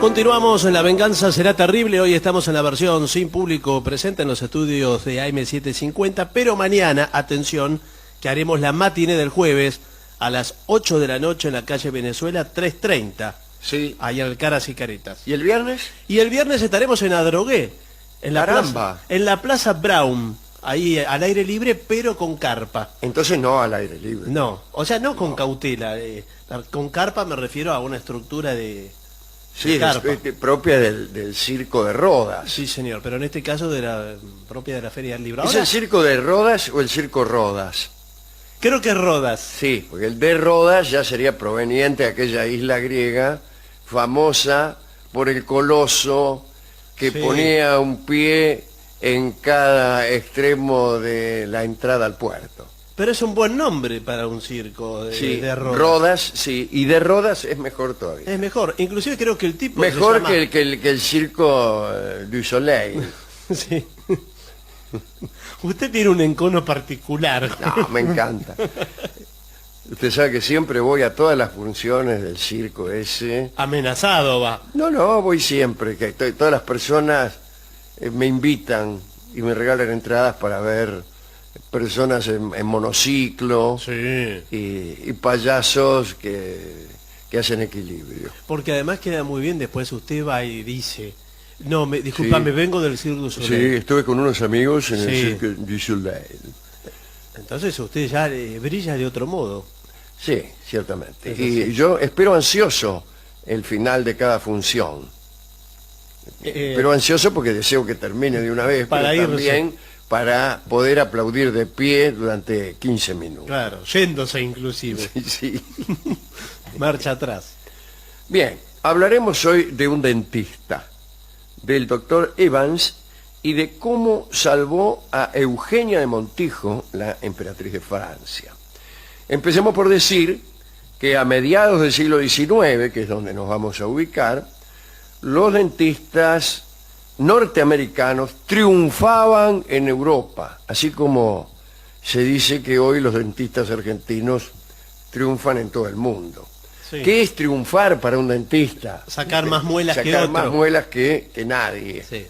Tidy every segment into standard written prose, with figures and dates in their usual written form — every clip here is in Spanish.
Continuamos en La Venganza Será Terrible. Hoy estamos en la versión sin público presente en los estudios de AM750, pero mañana, atención, que haremos la matiné del jueves a las 8 de la noche en la calle Venezuela 330. Sí. Ahí en Caras y Caretas. ¿Y el viernes? Y el viernes estaremos en Adrogué, en la Plaza Brown, ahí al aire libre, pero con carpa. Entonces no al aire libre. No, o sea, no con cautela. Con carpa me refiero a una estructura de... Sí, propia del circo de Rodas. Sí, señor, pero en este caso propia de la Feria del Libro. ¿Es el circo de Rodas o el circo Rodas? Creo que Rodas. Sí, porque el de Rodas ya sería proveniente de aquella isla griega famosa por el coloso que ponía un pie en cada extremo de la entrada al puerto. Pero es un buen nombre para un circo de Rodas. Rodas, sí, y de Rodas es mejor todavía. Es mejor, inclusive creo que el tipo... Mejor que el circo du Soleil. Sí. Usted tiene un encono particular. No, me encanta. Usted sabe que siempre voy a todas las funciones del circo ese. Amenazado va. No, voy siempre, que todas las personas me invitan y me regalan entradas para ver personas en monociclo, sí, y payasos que hacen equilibrio. Porque además queda muy bien, después usted va y dice, no, disculpame, vengo del Cirque du Soleil. Sí, estuve con unos amigos en el Cirque du Soleil. Entonces usted ya brilla de otro modo. Sí, ciertamente. Y yo espero ansioso el final de cada función. Pero ansioso porque deseo que termine de una vez, para pero también para poder aplaudir de pie durante 15 minutos. Claro, yéndose inclusive. Sí. Marcha atrás. Bien, hablaremos hoy de un dentista, del doctor Evans, y de cómo salvó a Eugenia de Montijo, la emperatriz de Francia. Empecemos por decir que a mediados del siglo XIX, que es donde nos vamos a ubicar, los dentistas norteamericanos triunfaban en Europa, así como se dice que hoy los dentistas argentinos triunfan en todo el mundo. Sí. ¿Qué es triunfar para un dentista? Sacar más muelas que otro. Sacar más muelas que nadie. Sí.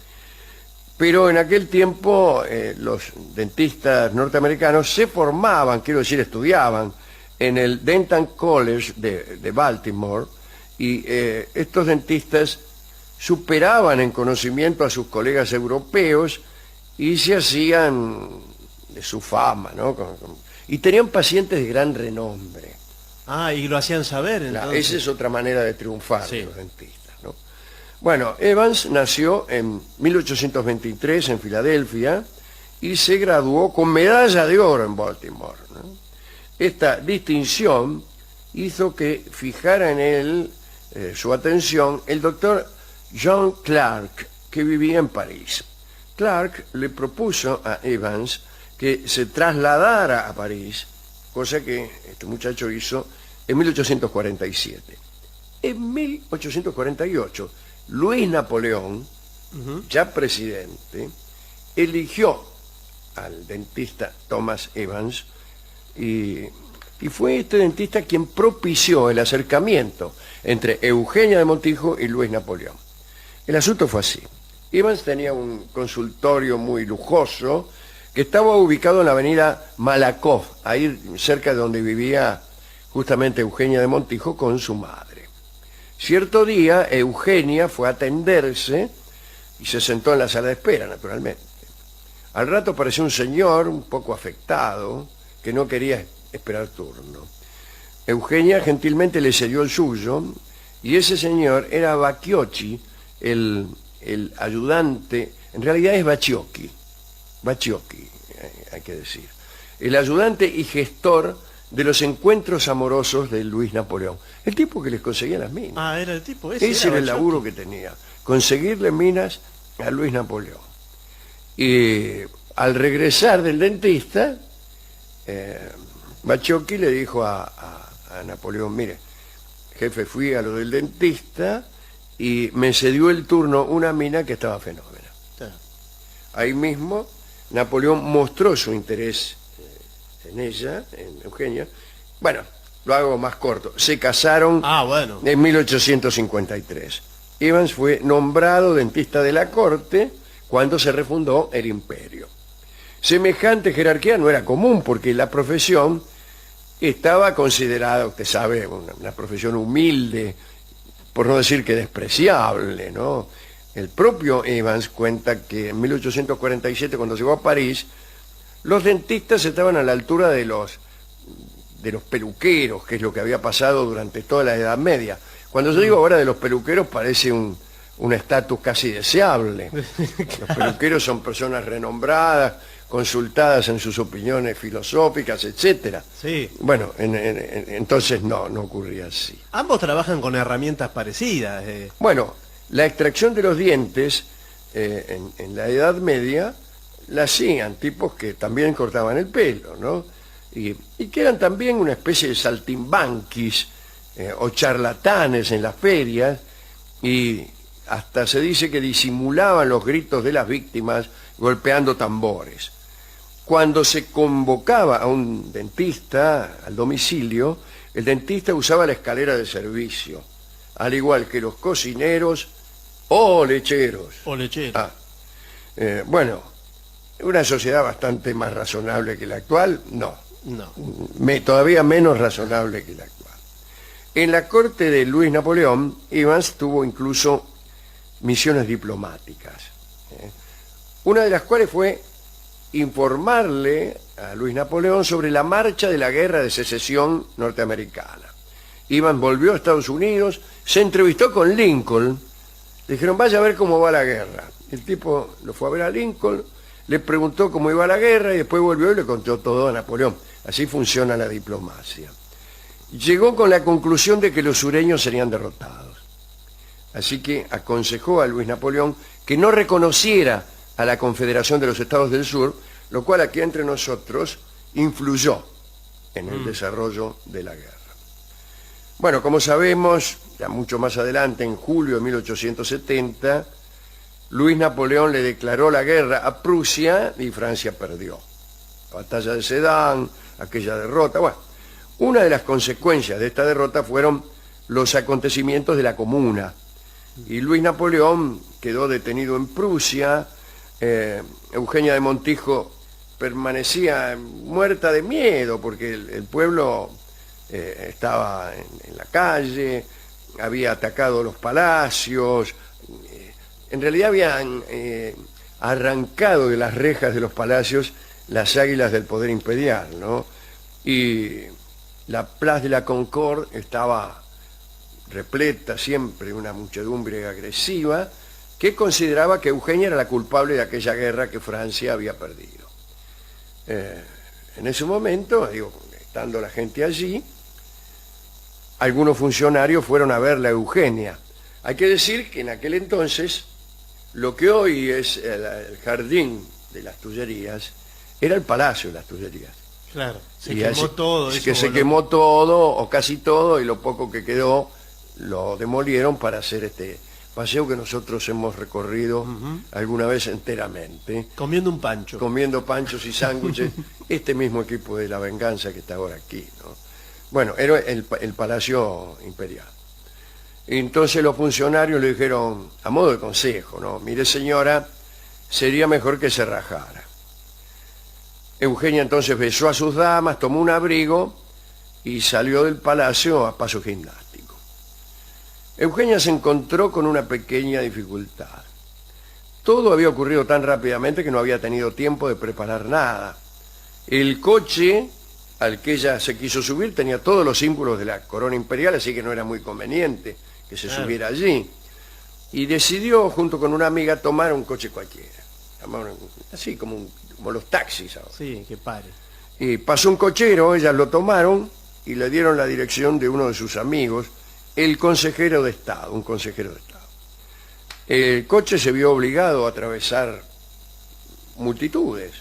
Pero en aquel tiempo los dentistas norteamericanos se formaban, quiero decir, estudiaban en el Dental College de Baltimore, y estos dentistas superaban en conocimiento a sus colegas europeos y se hacían de su fama, ¿no? Y tenían pacientes de gran renombre. Ah, y lo hacían saber, entonces. Esa es otra manera de triunfar de los dentistas, ¿no? Bueno, Evans nació en 1823 en Filadelfia y se graduó con medalla de oro en Baltimore, ¿no? Esta distinción hizo que fijara en él su atención el doctor John Clark, que vivía en París. Clark le propuso a Evans que se trasladara a París, cosa que este muchacho hizo en 1847. En 1848, Luis Napoleón, ya presidente, eligió al dentista Thomas Evans, y fue este dentista quien propició el acercamiento entre Eugenia de Montijo y Luis Napoleón. El asunto fue así. Evans tenía un consultorio muy lujoso que estaba ubicado en la avenida Malakoff, ahí cerca de donde vivía justamente Eugenia de Montijo con su madre. Cierto día, Eugenia fue a atenderse y se sentó en la sala de espera, naturalmente. Al rato apareció un señor un poco afectado que no quería esperar turno. Eugenia gentilmente le cedió el suyo, y ese señor era Bacciocchi, el ayudante, en realidad es Bacciocchi, hay que decir, el ayudante y gestor de los encuentros amorosos de Luis Napoleón, el tipo que les conseguía las minas. Ah, era el tipo ese. Ese era el laburo que tenía, conseguirle minas a Luis Napoleón. Y al regresar del dentista, Bacciocchi le dijo a Napoleón: mire, jefe, fui a lo del dentista y me cedió el turno una mina que estaba fenómena. Ahí mismo Napoleón mostró su interés en ella, en Eugenia. Bueno, lo hago más corto. Se casaron en 1853. Evans fue nombrado dentista de la corte cuando se refundó el imperio. Semejante jerarquía no era común porque la profesión estaba considerada, usted sabe, una profesión humilde, por no decir que despreciable, ¿no? El propio Evans cuenta que en 1847, cuando llegó a París, los dentistas estaban a la altura de los peluqueros, que es lo que había pasado durante toda la Edad Media. Cuando yo digo ahora de los peluqueros, parece un estatus casi deseable. Los peluqueros son personas renombradas, consultadas en sus opiniones filosóficas, etcétera. Sí. Bueno, entonces no ocurría así. Ambos trabajan con herramientas parecidas. Bueno, la extracción de los dientes en la Edad Media la hacían tipos que también cortaban el pelo, ¿no? Y que eran también una especie de saltimbanquis o charlatanes en las ferias, y hasta se dice que disimulaban los gritos de las víctimas golpeando tambores. Cuando se convocaba a un dentista al domicilio, el dentista usaba la escalera de servicio, al igual que los cocineros o lecheros. O lecheros. Bueno, una sociedad bastante más razonable que la actual, no. No. Todavía menos razonable que la actual. En la corte de Luis Napoleón, Evans tuvo incluso misiones diplomáticas, una de las cuales fue informarle a Luis Napoleón sobre la marcha de la guerra de secesión norteamericana. Evans volvió a Estados Unidos, se entrevistó con Lincoln, le dijeron vaya a ver cómo va la guerra. El tipo lo fue a ver a Lincoln, le preguntó cómo iba la guerra y después volvió y le contó todo a Napoleón. Así funciona la diplomacia. Llegó con la conclusión de que los sureños serían derrotados. Así que aconsejó a Luis Napoleón que no reconociera a la Confederación de los Estados del Sur, lo cual aquí entre nosotros influyó en el desarrollo de la guerra. Bueno, como sabemos, ya mucho más adelante, en julio de 1870, Luis Napoleón le declaró la guerra a Prusia y Francia perdió. La batalla de Sedan, aquella derrota. Bueno, una de las consecuencias de esta derrota fueron los acontecimientos de la Comuna. Y Luis Napoleón quedó detenido en Prusia. Eugenia de Montijo permanecía muerta de miedo porque el pueblo estaba en la calle, había atacado los palacios. En realidad habían arrancado de las rejas de los palacios las águilas del poder imperial, ¿no? Y la Place de la Concorde estaba repleta siempre de una muchedumbre agresiva que consideraba que Eugenia era la culpable de aquella guerra que Francia había perdido. En ese momento, digo, estando la gente allí, algunos funcionarios fueron a verla a Eugenia. Hay que decir que en aquel entonces lo que hoy es el jardín de las Tullerías era el Palacio de las Tullerías. Claro, se quemó todo. Que se quemó todo, o casi todo, y lo poco que quedó lo demolieron para hacer este paseo que nosotros hemos recorrido alguna vez enteramente. Comiendo un pancho. Comiendo panchos y sándwiches, este mismo equipo de La Venganza que está ahora aquí, ¿no? Bueno, era el Palacio Imperial. Entonces los funcionarios le dijeron, a modo de consejo, ¿no? Mire señora, sería mejor que se rajara. Eugenia entonces besó a sus damas, tomó un abrigo y salió del palacio a paso gimnástico. Eugenia se encontró con una pequeña dificultad. Todo había ocurrido tan rápidamente que no había tenido tiempo de preparar nada. El coche al que ella se quiso subir tenía todos los símbolos de la corona imperial, así que no era muy conveniente que se subiera allí. Y decidió, junto con una amiga, tomar un coche cualquiera. Así como los taxis ahora. Sí, que pare. Y pasó un cochero, ellas lo tomaron y le dieron la dirección de uno de sus amigos, el consejero de Estado, un consejero de Estado. El coche se vio obligado a atravesar multitudes.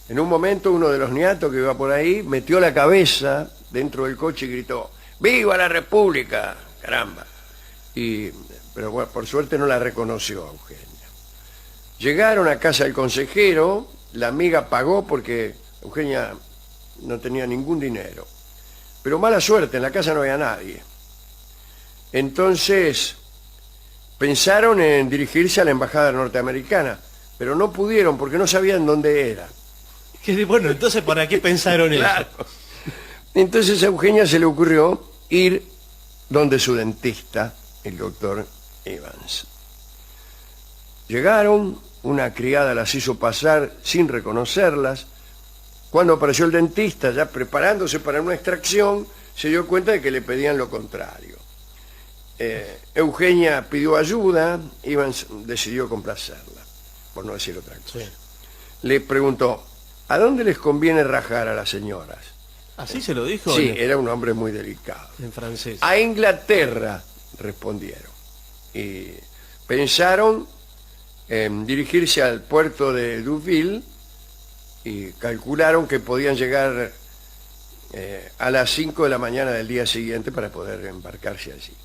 En un momento uno de los niatos que iba por ahí metió la cabeza dentro del coche y gritó, ¡Viva la República! ¡Caramba! Pero bueno, por suerte no la reconoció a Eugenia. Llegaron a casa del consejero, la amiga pagó porque Eugenia no tenía ningún dinero. Pero mala suerte, en la casa no había nadie. Entonces pensaron en dirigirse a la embajada norteamericana, pero no pudieron porque no sabían dónde era. Bueno, entonces, ¿para qué pensaron Claro. eso? Entonces a Eugenia se le ocurrió ir donde su dentista, el doctor Evans. Llegaron, una criada las hizo pasar sin reconocerlas. Cuando apareció el dentista, ya preparándose para una extracción, se dio cuenta de que le pedían lo contrario. Eugenia pidió ayuda, Evans decidió complacerla, por no decir otra cosa. Sí. Le preguntó, ¿a dónde les conviene rajar a las señoras? ¿Así se lo dijo? Sí, era un hombre muy delicado. En francés. A Inglaterra, respondieron. Y pensaron en dirigirse al puerto de Deauville y calcularon que podían llegar a las 5 de la mañana del día siguiente para poder embarcarse allí.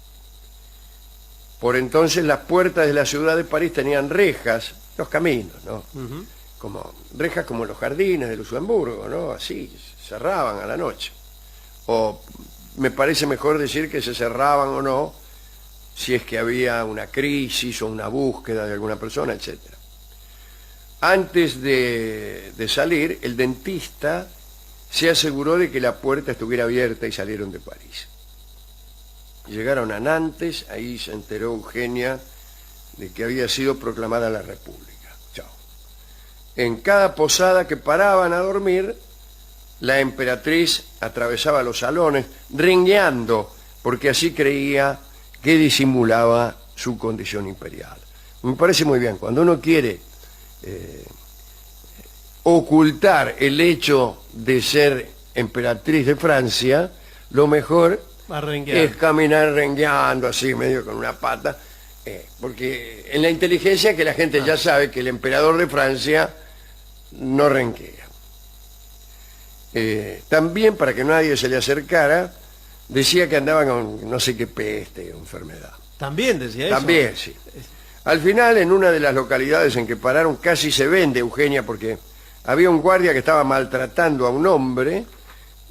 Por entonces las puertas de la ciudad de París tenían rejas, los caminos, ¿no? Como rejas como los jardines de Luxemburgo, ¿no? Así, cerraban a la noche. O me parece mejor decir que se cerraban o no, si es que había una crisis o una búsqueda de alguna persona, etc. Antes de salir, el dentista se aseguró de que la puerta estuviera abierta y salieron de París. Llegaron a Nantes, ahí se enteró Eugenia de que había sido proclamada la República. Chao. En cada posada que paraban a dormir, la emperatriz atravesaba los salones rengueando, porque así creía que disimulaba su condición imperial. Me parece muy bien, cuando uno quiere ocultar el hecho de ser emperatriz de Francia, lo mejor es caminar rengueando así, medio con una pata, porque en la inteligencia que la gente ya sabe que el emperador de Francia no renquea. También, para que nadie se le acercara, decía que andaba con no sé qué peste o enfermedad. ¿También decía eso? También, sí. Al final, en una de las localidades en que pararon, casi se vende Eugenia, porque había un guardia que estaba maltratando a un hombre,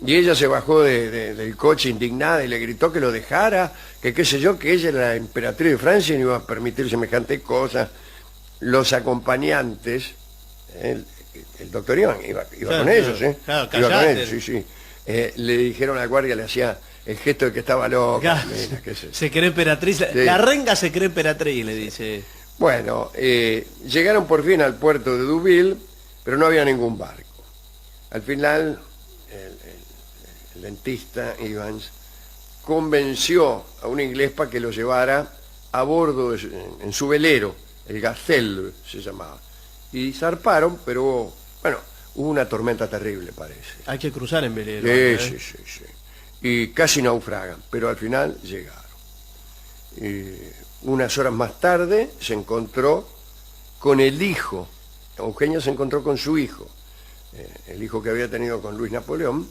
y ella se bajó del coche indignada y le gritó que lo dejara, que qué sé yo, que ella era la emperatriz de Francia y no iba a permitir semejante cosa. Los acompañantes, el doctor Iván iba Claro, con ellos, claro, iba con callate. ellos, sí, sí. Le dijeron al guardia, le hacía el gesto de que estaba loca. Claro, mira, qué sé yo. se cree emperatriz. Sí. La renga se cree emperatriz, le dice. Bueno, llegaron por fin al puerto de Deauville, pero no había ningún barco. Al final, el dentista Evans convenció a un inglés para que lo llevara a bordo en su velero, el Gazelle se llamaba. Y zarparon, pero bueno, hubo una tormenta terrible, parece. Hay que cruzar en velero. Sí, sí, sí, sí. Y casi naufragan, pero al final llegaron. Unas horas más tarde se encontró con el hijo. Eugenia se encontró con su hijo, el hijo que había tenido con Luis Napoleón.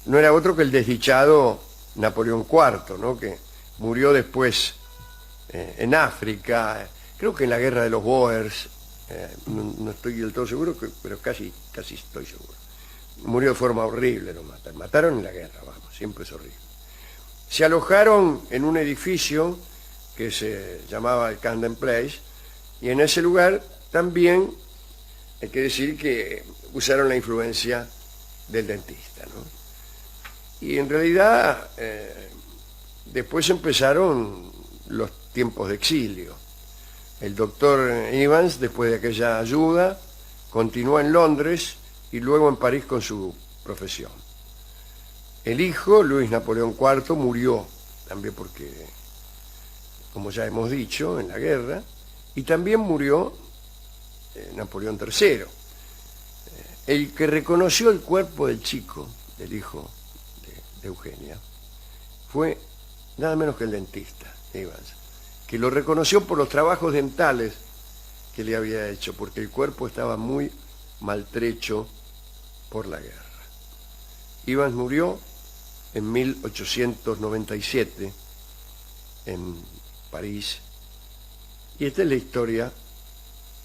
No era otro que el desdichado Napoleón IV, ¿no? Que murió después en África, creo que en la guerra de los Boers, no estoy del todo seguro, pero casi estoy seguro. Murió de forma horrible, lo mataron. Mataron en la guerra, vamos, siempre es horrible. Se alojaron en un edificio que se llamaba el Camden Place, y en ese lugar también hay que decir que usaron la influencia del dentista, ¿no? Y en realidad después empezaron los tiempos de exilio. El doctor Evans, después de aquella ayuda, continuó en Londres y luego en París con su profesión. El hijo, Luis Napoleón IV, murió también porque, como ya hemos dicho, en la guerra, y también murió Napoleón III. El que reconoció el cuerpo del chico, del hijo de Eugenia, fue nada menos que el dentista Evans, que lo reconoció por los trabajos dentales que le había hecho, porque el cuerpo estaba muy maltrecho por la guerra. Evans murió en 1897 en París, y esta es la historia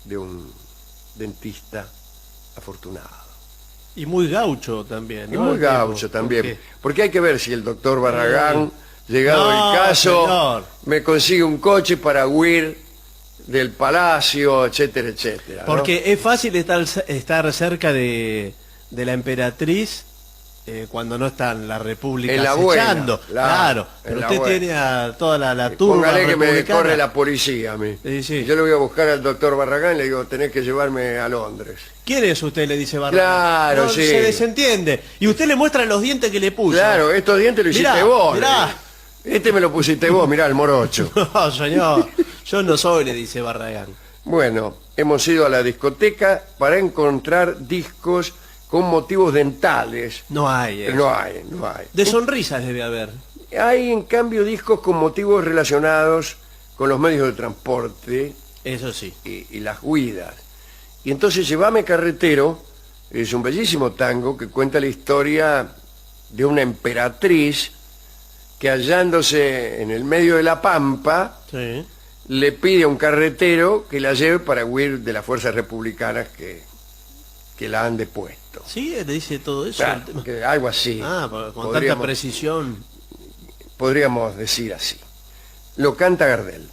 de un dentista afortunado. Y muy gaucho también, ¿no? Y muy gaucho también, porque hay que ver si el doctor Barragán llegado No, el caso, señor. me consigue un coche para huir del palacio, etcétera, etcétera, ¿no? Porque es fácil estar cerca de la emperatriz cuando no está en la República En la buena, acechando. Claro, en pero la usted buena. tiene a toda la turba Póngale que me republicana. corre la policía a mí. Sí, sí. Yo le voy a buscar al doctor Barragán y le digo, tenés que llevarme a Londres. ¿Quién es usted? Le dice Barragán. Claro, No, sí. se desentiende. Y usted le muestra los dientes que le puso. Claro, estos dientes lo hiciste Mirá, vos. mirá. le digo. Este me lo pusiste vos, mirá, el morocho. No, señor. Yo no soy, le dice Barragán. Bueno, hemos ido a la discoteca para encontrar discos con motivos dentales. No hay. No hay, no hay. De sonrisas debe haber. Hay, en cambio, discos con motivos relacionados con los medios de transporte Eso sí. y las huidas. Y entonces Llévame Carretero es un bellísimo tango que cuenta la historia de una emperatriz que, hallándose en el medio de la pampa, Sí. le pide a un carretero que la lleve para huir de las fuerzas republicanas que la han depuesto. Sí, le dice todo eso. Claro, el tema. que algo así. Ah, con tanta podríamos, precisión. podríamos decir así. Lo canta Gardel.